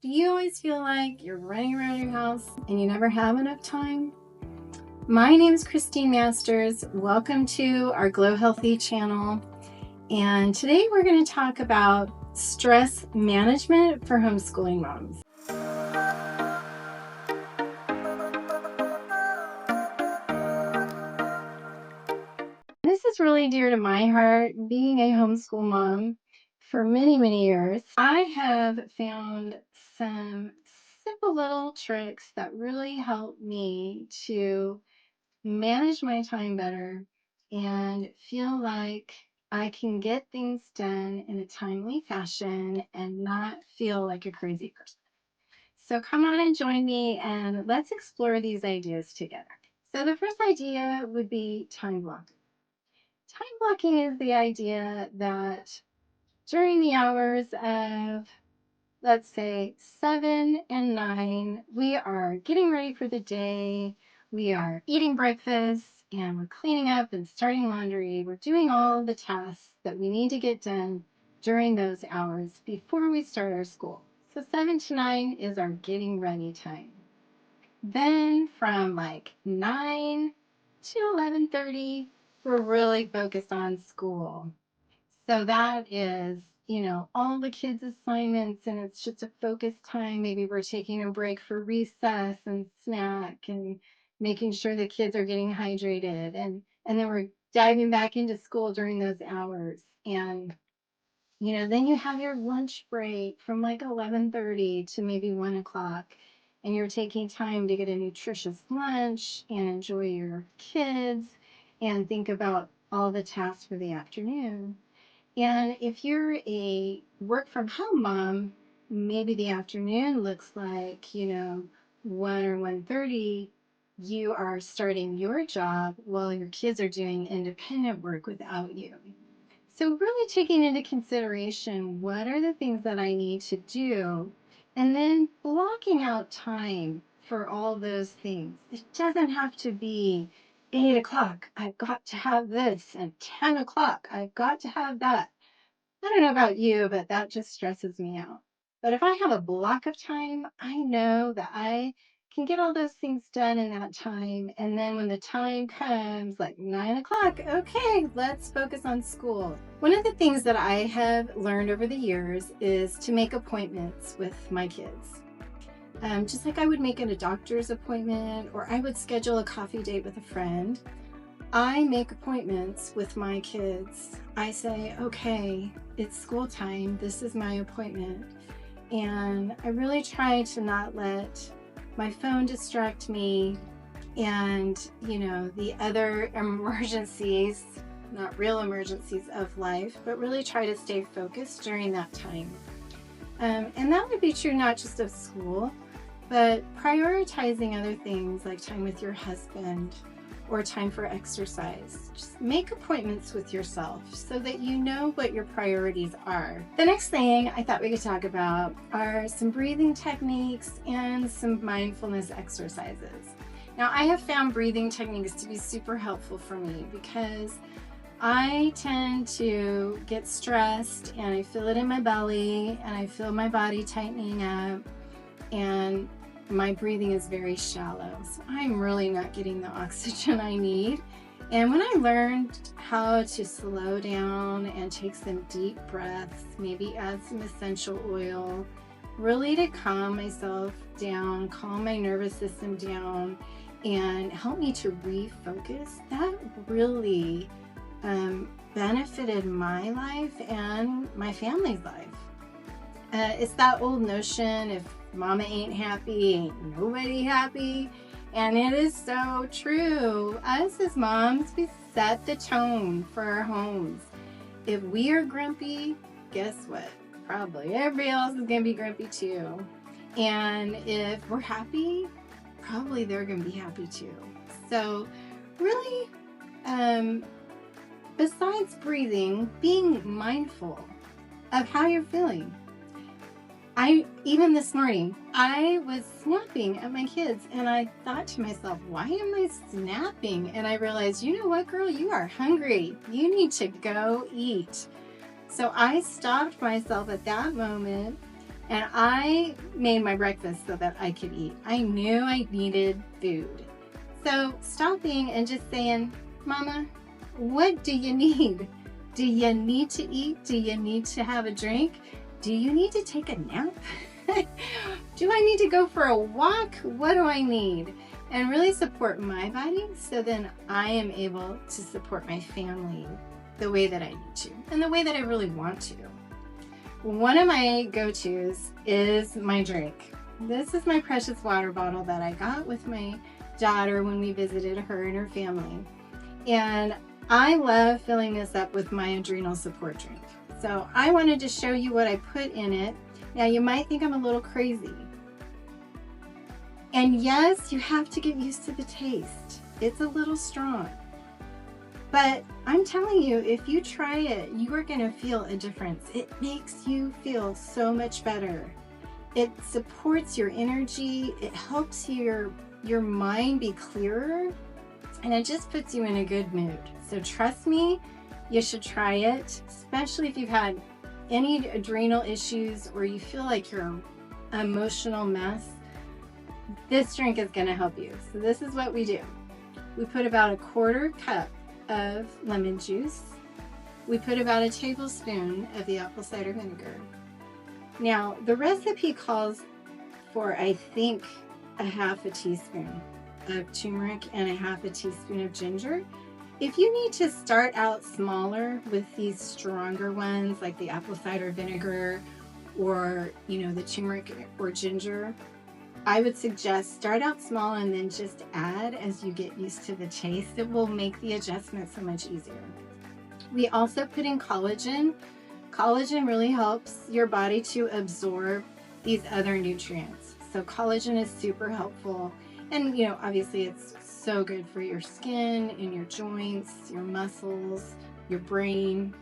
Do you always feel like you're running around your house and you never have enough time? My name is Christine Masters. Welcome to our Glow Healthy channel. And today we're going to talk about stress management for homeschooling moms. This is really dear to my heart, being a homeschool mom for many, many years. I have found some simple little tricks that really help me to manage my time better and feel like I can get things done in a timely fashion and not feel like a crazy person. So come on and join me and let's explore these ideas together. So the first idea would be time blocking. Time blocking is the idea that during the hours of, let's say, 7 and 9, we are getting ready for the day, we are eating breakfast, and we're cleaning up and starting laundry. We're doing all the tasks that we need to get done during those hours before we start our school. So 7 to 9 is our getting ready time. Then from like 9 to 11:30, we're really focused on school. So that is, all the kids' assignments, and it's just a focused time. Maybe we're taking a break for recess and snack and making sure the kids are getting hydrated. And then we're diving back into school during those hours. And, then you have your lunch break from like 11:30 to maybe 1 o'clock. And you're taking time to get a nutritious lunch and enjoy your kids and think about all the tasks for the afternoon. And if you're a work from home mom, maybe the afternoon looks like, 1 or 1:30, you are starting your job while your kids are doing independent work without you. So really taking into consideration what are the things that I need to do, and then blocking out time for all those things. It doesn't have to be 8 o'clock, I've got to have this, and 10 o'clock, I've got to have that. I don't know about you, but that just stresses me out. But if I have a block of time, I know that I can get all those things done in that time. And then when the time comes, like 9 o'clock, okay, let's focus on school. One of the things that I have learned over the years is to make appointments with my kids. Just like I would make a doctor's appointment, or I would schedule a coffee date with a friend. I make appointments with my kids. I say, okay, it's school time. This is my appointment. And I really try to not let my phone distract me and, the other emergencies, not real emergencies of life, but really try to stay focused during that time. And that would be true not just of school, but prioritizing other things like time with your husband, or time for exercise. Just make appointments with yourself so that you know what your priorities are. The next thing I thought we could talk about are some breathing techniques and some mindfulness exercises. Now, I have found breathing techniques to be super helpful for me because I tend to get stressed and I feel it in my belly and I feel my body tightening up, and my breathing is very shallow, so I'm really not getting the oxygen I need. And when I learned how to slow down and take some deep breaths, maybe add some essential oil, really to calm myself down, calm my nervous system down, and help me to refocus, that really benefited my life and my family's life. It's that old notion, if mama ain't happy, ain't nobody happy. And it is so true. Us as moms, we set the tone for our homes. If we are grumpy, guess what? Probably everybody else is going to be grumpy too. And if we're happy, probably they're going to be happy too. So really, besides breathing, being mindful of how you're feeling. Even this morning, I was snapping at my kids and I thought to myself, why am I snapping? And I realized, you know what, girl, you are hungry. You need to go eat. So I stopped myself at that moment And I made my breakfast so that I could eat. I knew I needed food. So stopping and just saying, Mama, what do you need? Do you need to eat? Do you need to have a drink? Do you need to take a nap? Do I need to go for a walk? What do I need? And really support my body so then I am able to support my family the way that I need to and the way that I really want to. One of my go-tos is my drink. This is my precious water bottle that I got with my daughter when we visited her and her family. And I love filling this up with my adrenal support drink. So I wanted to show you what I put in it. Now you might think I'm a little crazy. And yes, you have to get used to the taste. It's a little strong. But I'm telling you, if you try it, you are gonna feel a difference. It makes you feel so much better. It supports your energy. It helps your mind be clearer. And it just puts you in a good mood. So trust me, you should try it, especially if you've had any adrenal issues or you feel like you're an emotional mess. This drink is gonna help you. So this is what we do. We put about a 1/4 cup of lemon juice. We put about a tablespoon of the apple cider vinegar. Now, the recipe calls for, I think, a 1/2 teaspoon of turmeric and a 1/2 teaspoon of ginger. If you need to start out smaller with these stronger ones, like the apple cider vinegar or, the turmeric or ginger, I would suggest start out small and then just add as you get used to the taste. It will make the adjustment so much easier. We also put in collagen. Collagen really helps your body to absorb these other nutrients. So collagen is super helpful. And, obviously it's so good for your skin and your joints, your muscles, your brain.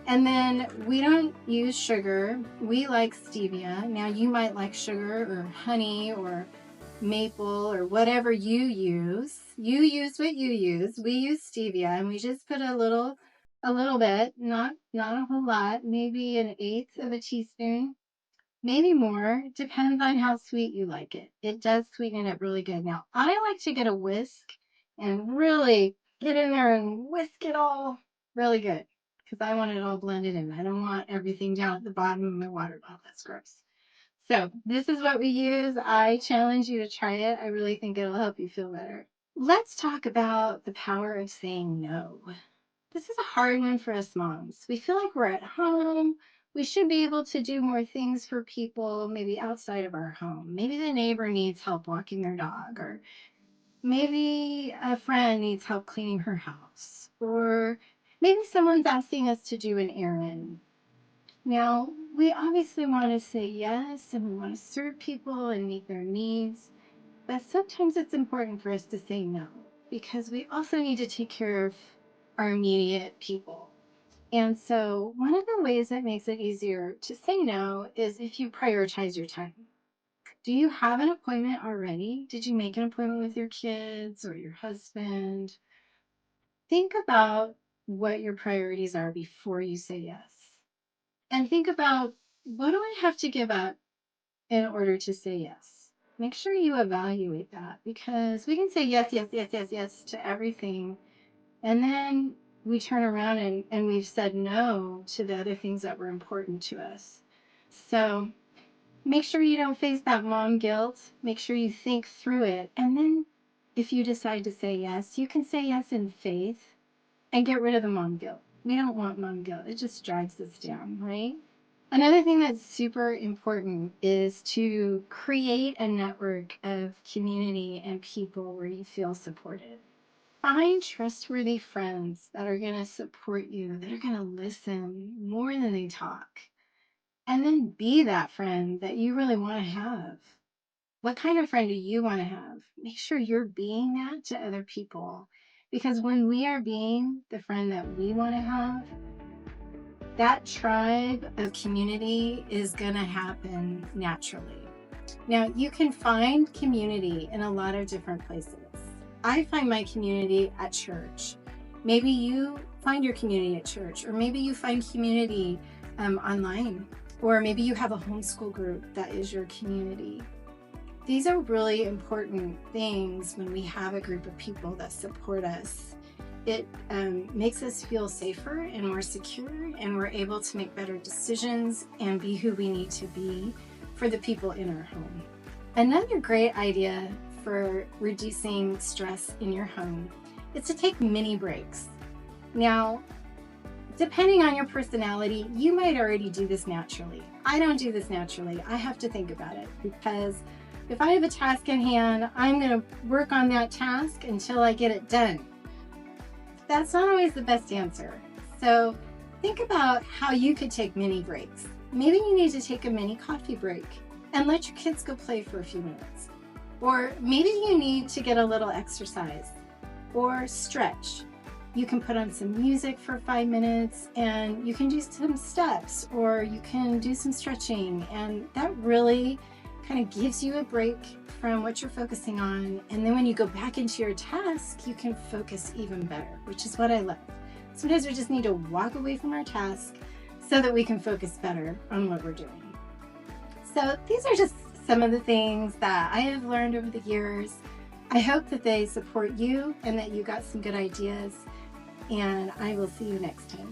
And then we don't use sugar. We like stevia. Now you might like sugar or honey or maple or whatever you use. You use what you use. We use stevia and we just put a little bit, not a whole lot, maybe 1/8 of a teaspoon, maybe more. Depends on how sweet you like it. It does sweeten it really good. Now I like to get a whisk and really get in there and whisk it all really good because I want it all blended in. I don't want everything down at the bottom of my water bottle. That's gross. So this is what we use. I challenge you to try it. I really think it'll help you feel better. Let's talk about the power of saying no. This is a hard one for us moms. We feel like we're at home. We should be able to do more things for people, maybe outside of our home. Maybe the neighbor needs help walking their dog, or maybe a friend needs help cleaning her house, or maybe someone's asking us to do an errand. Now, we obviously want to say yes and we want to serve people and meet their needs, but sometimes it's important for us to say no because we also need to take care of our immediate people. And so, one of the ways that makes it easier to say no is if you prioritize your time. Do you have an appointment already? Did you make an appointment with your kids or your husband? Think about what your priorities are before you say yes. And think about, what do I have to give up in order to say yes? Make sure you evaluate that because we can say yes, yes, yes, yes, yes to everything. And then we turn around and we've said no to the other things that were important to us. So make sure you don't face that mom guilt. Make sure you think through it. And then if you decide to say yes, you can say yes in faith and get rid of the mom guilt. We don't want mom guilt. It just drags us down, right? Another thing that's super important is to create a network of community and people where you feel supported. Find trustworthy friends that are going to support you, that are going to listen more than they talk. And then be that friend that you really want to have. What kind of friend do you want to have? Make sure you're being that to other people. Because when we are being the friend that we want to have, that tribe of community is going to happen naturally. Now, you can find community in a lot of different places. I find my community at church. Maybe you find your community at church, or maybe you find community online. Or maybe you have a homeschool group that is your community. These are really important things when we have a group of people that support us. It makes us feel safer and more secure, and we're able to make better decisions and be who we need to be for the people in our home. Another great idea for reducing stress in your home is to take mini breaks. Now, depending on your personality, you might already do this naturally. I don't do this naturally. I have to think about it, because if I have a task in hand, I'm going to work on that task until I get it done. That's not always the best answer. So think about how you could take mini breaks. Maybe you need to take a mini coffee break and let your kids go play for a few minutes. Or maybe you need to get a little exercise or stretch. You can put on some music for 5 minutes and you can do some steps, or you can do some stretching, and that really kind of gives you a break from what you're focusing on. And then when you go back into your task, you can focus even better, which is what I love. Sometimes we just need to walk away from our task so that we can focus better on what we're doing. So these are just some of the things that I have learned over the years. I hope that they support you and that you got some good ideas, and I will see you next time.